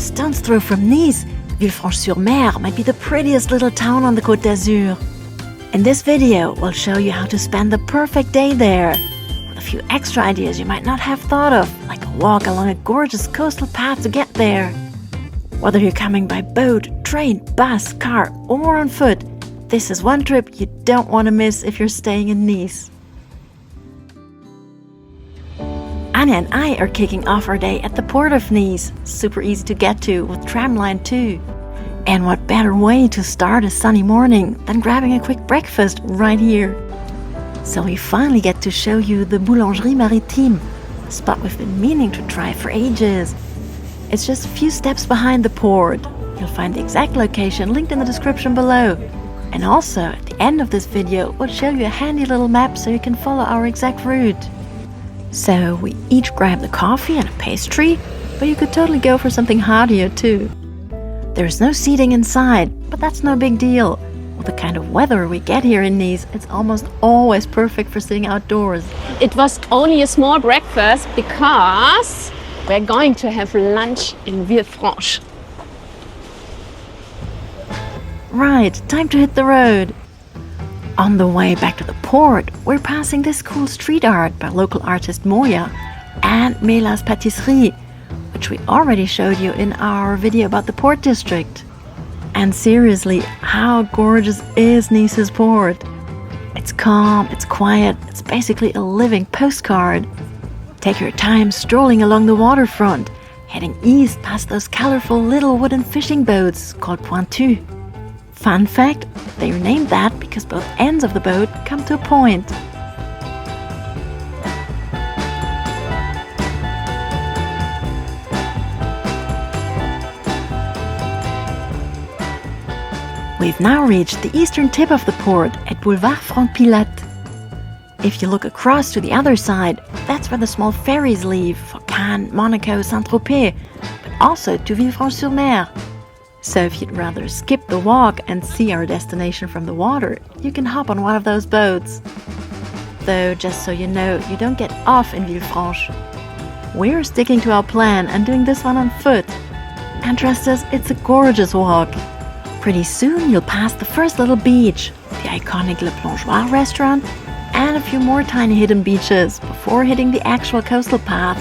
stone's throw from Nice, Villefranche-sur-Mer might be the prettiest little town on the Côte d'Azur. In this video, we'll show you how to spend the perfect day there, with a few extra ideas you might not have thought of, like a walk along a gorgeous coastal path to get there. Whether you're coming by boat, train, bus, car, or on foot, this is one trip you don't want to miss if you're staying in Nice. Anja and I are kicking off our day at the port of Nice, super easy to get to with tramline too. And what better way to start a sunny morning than grabbing a quick breakfast right here. So we finally get to show you the Boulangerie Maritime, a spot we've been meaning to try for ages. It's just a few steps behind the port. You'll find the exact location linked in the description below. And also, at the end of this video, we'll show you a handy little map so you can follow our exact route. So we each grabbed a coffee and a pastry, but you could totally go for something heartier too. There's no seating inside, but that's no big deal. With the kind of weather we get here in Nice, it's almost always perfect for sitting outdoors. It was only a small breakfast because we're going to have lunch in Villefranche. Right, time to hit the road. On the way back to the port, we're passing this cool street art by local artist Moya and Mela's Patisserie, which we already showed you in our video about the port district. And seriously, how gorgeous is Nice's port? It's calm, it's quiet, it's basically a living postcard. Take your time strolling along the waterfront, heading east past those colorful little wooden fishing boats called pointus. Fun fact, they are named that because both ends of the boat come to a point. We've now reached the eastern tip of the port at Boulevard Franck-Pilote. If you look across to the other side, that's where the small ferries leave for Cannes, Monaco, Saint-Tropez, but also to Villefranche-sur-Mer. So if you'd rather skip the walk and see our destination from the water, you can hop on one of those boats. Though, just so you know, you don't get off in Villefranche. We're sticking to our plan and doing this one on foot. And trust us, it's a gorgeous walk. Pretty soon you'll pass the first little beach, the iconic Le Plongeoir restaurant, and a few more tiny hidden beaches before hitting the actual coastal path.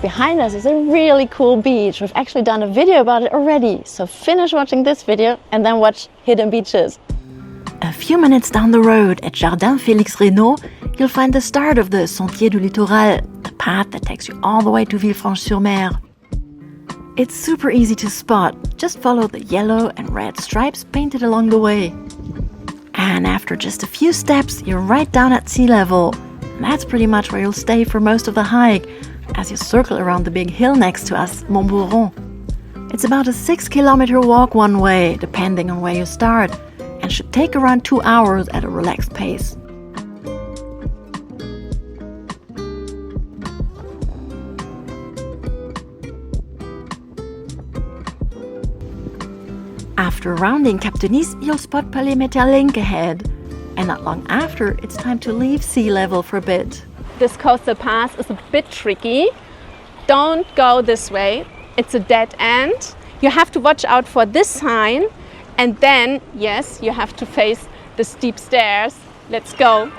Behind us is a really cool beach. We've actually done a video about it already. So finish watching this video and then watch Hidden Beaches. A few minutes down the road at Jardin Félix Reynaud, you'll find the start of the Sentier du Littoral, the path that takes you all the way to Villefranche-sur-Mer. It's super easy to spot. Just follow the yellow and red stripes painted along the way. And after just a few steps, you're right down at sea level. And that's pretty much where you'll stay for most of the hike, as you circle around the big hill next to us, Montbourron. It's about a 6-kilometer walk one way, depending on where you start, and should take around 2 hours at a relaxed pace. After rounding Cap de Nice, you'll spot Palais Metterlinck ahead. And not long after, it's time to leave sea level for a bit. This coastal path is a bit tricky. Don't go this way. It's a dead end. You have to watch out for this sign. And then, yes, you have to face the steep stairs. Let's go.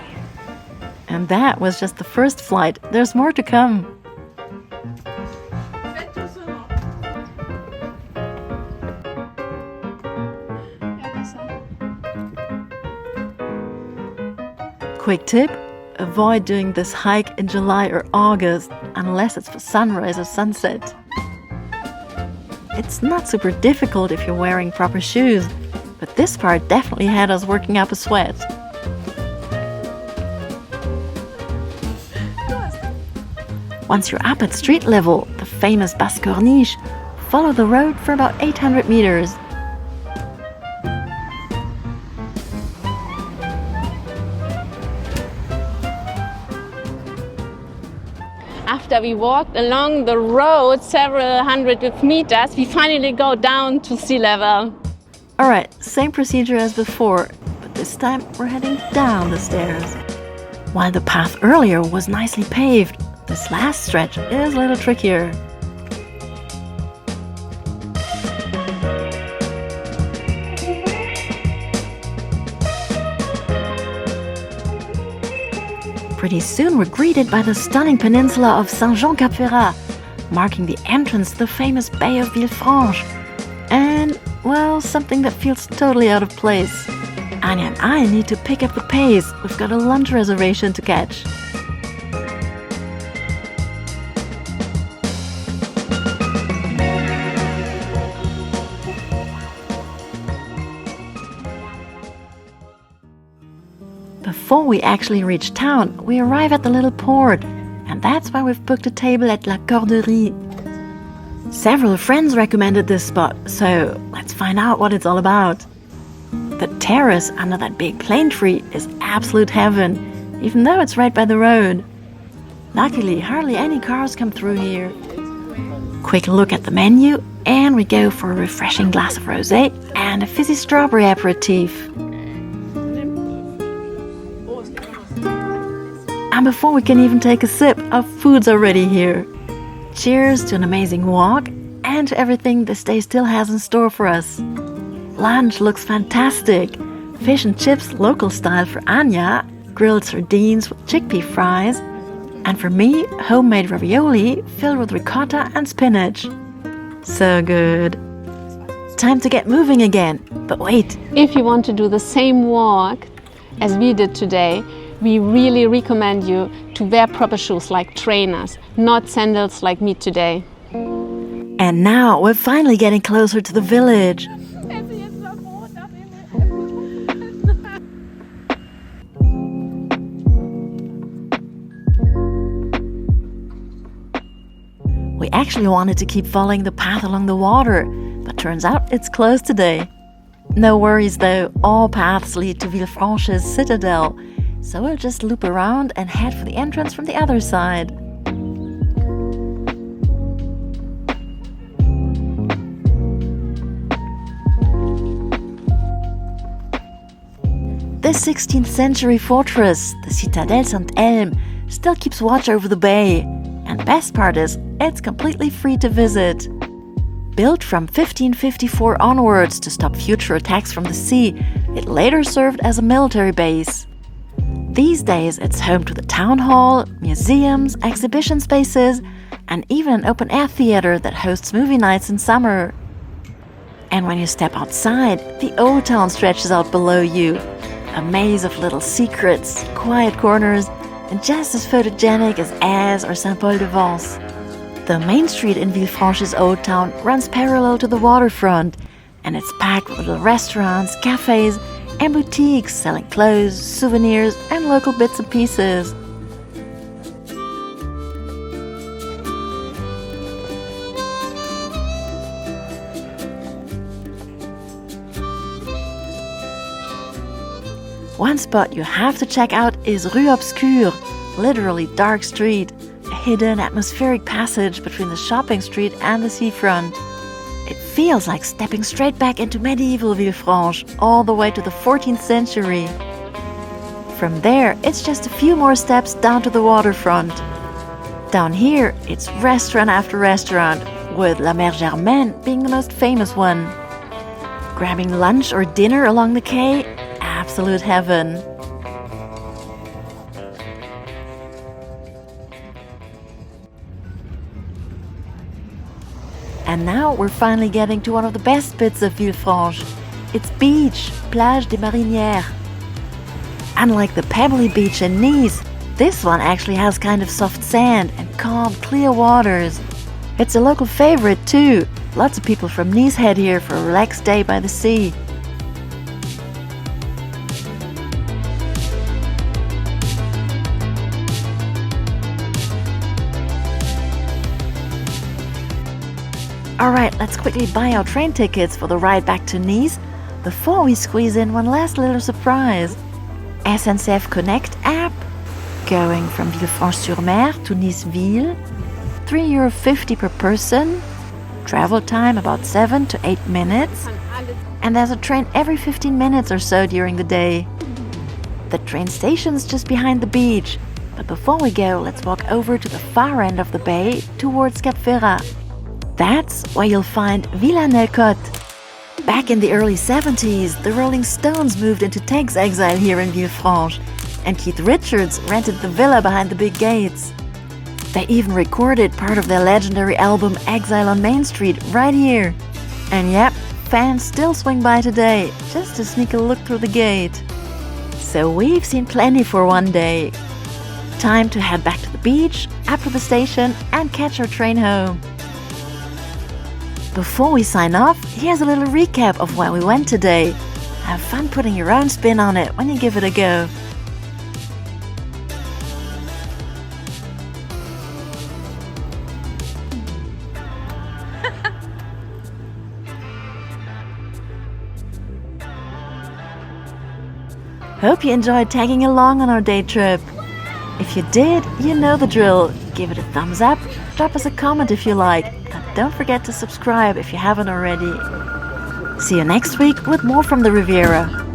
And that was just the first flight. There's more to come. Quick tip, avoid doing this hike in July or August, unless it's for sunrise or sunset. It's not super difficult if you're wearing proper shoes, but this part definitely had us working up a sweat. Once you're up at street level, the famous Basse Corniche, follow the road for about 800 meters. After we walked along the road several hundred meters, we finally go down to sea level. Alright, same procedure as before, but this time we're heading down the stairs. While the path earlier was nicely paved, this last stretch is a little trickier. Pretty soon we're greeted by the stunning peninsula of Saint-Jean-Cap-Ferrat, marking the entrance to the famous Bay of Villefranche. And, well, something that feels totally out of place. Anja and I need to pick up the pace. We've got a lunch reservation to catch. Before we actually reach town, we arrive at the little port, and that's why we've booked a table at La Corderie. Several friends recommended this spot, so let's find out what it's all about. The terrace under that big plane tree is absolute heaven, even though it's right by the road. Luckily, hardly any cars come through here. Quick look at the menu, and we go for a refreshing glass of rosé and a fizzy strawberry aperitif. And before we can even take a sip, our food's already here. Cheers to an amazing walk and to everything this day still has in store for us. Lunch looks fantastic. Fish and chips local style for Anja, grilled sardines with chickpea fries, and for me, homemade ravioli filled with ricotta and spinach. So good. Time to get moving again, but wait. If you want to do the same walk as we did today, we really recommend you to wear proper shoes like trainers, not sandals like me today. And now we're finally getting closer to the village. We actually wanted to keep following the path along the water, but turns out it's closed today. No worries though, all paths lead to Villefranche's citadel, so we'll just loop around and head for the entrance from the other side. This 16th century fortress, the Citadel Saint-Elme, still keeps watch over the bay. And the best part is, it's completely free to visit. Built from 1554 onwards to stop future attacks from the sea, it later served as a military base. These days, it's home to the town hall, museums, exhibition spaces, and even an open-air theater that hosts movie nights in summer. And when you step outside, the old town stretches out below you. A maze of little secrets, quiet corners, and just as photogenic as Aix or Saint-Paul-de-Vence. The main street in Villefranche's old town runs parallel to the waterfront, and it's packed with little restaurants, cafes, and boutiques selling clothes, souvenirs, and local bits and pieces. One spot you have to check out is Rue Obscure, literally dark street, a hidden atmospheric passage between the shopping street and the seafront. It feels like stepping straight back into medieval Villefranche, all the way to the 14th century. From there, it's just a few more steps down to the waterfront. Down here, it's restaurant after restaurant, with La Mer Germaine being the most famous one. Grabbing lunch or dinner along the quay, absolute heaven. And now we're finally getting to one of the best bits of Villefranche. It's beach, Plage des Marinières. Unlike the pebbly beach in Nice, this one actually has kind of soft sand and calm, clear waters. It's a local favorite too. Lots of people from Nice head here for a relaxed day by the sea. Alright, let's quickly buy our train tickets for the ride back to Nice before we squeeze in one last little surprise. SNCF Connect app, going from Villefranche-sur-Mer to Nice-Ville, €3.50 per person, Travel time about 7 to 8 minutes. And there's a train every 15 minutes or so during the day. The train station's just behind the beach. But before we go, let's walk over to the far end of the bay towards Cap Ferrat. That's where you'll find Villa Nelcote. Back in the early 70s, the Rolling Stones moved into tax exile here in Villefranche, and Keith Richards rented the villa behind the big gates. They even recorded part of their legendary album Exile on Main Street right here. And yep, fans still swing by today, just to sneak a look through the gate. So we've seen plenty for one day. Time to head back to the beach, up to the station, and catch our train home. Before we sign off, here's a little recap of where we went today. Have fun putting your own spin on it when you give it a go. Hope you enjoyed tagging along on our day trip. If you did, you know the drill. Give it a thumbs up, drop us a comment if you like, and don't forget to subscribe if you haven't already. See you next week with more from the Riviera.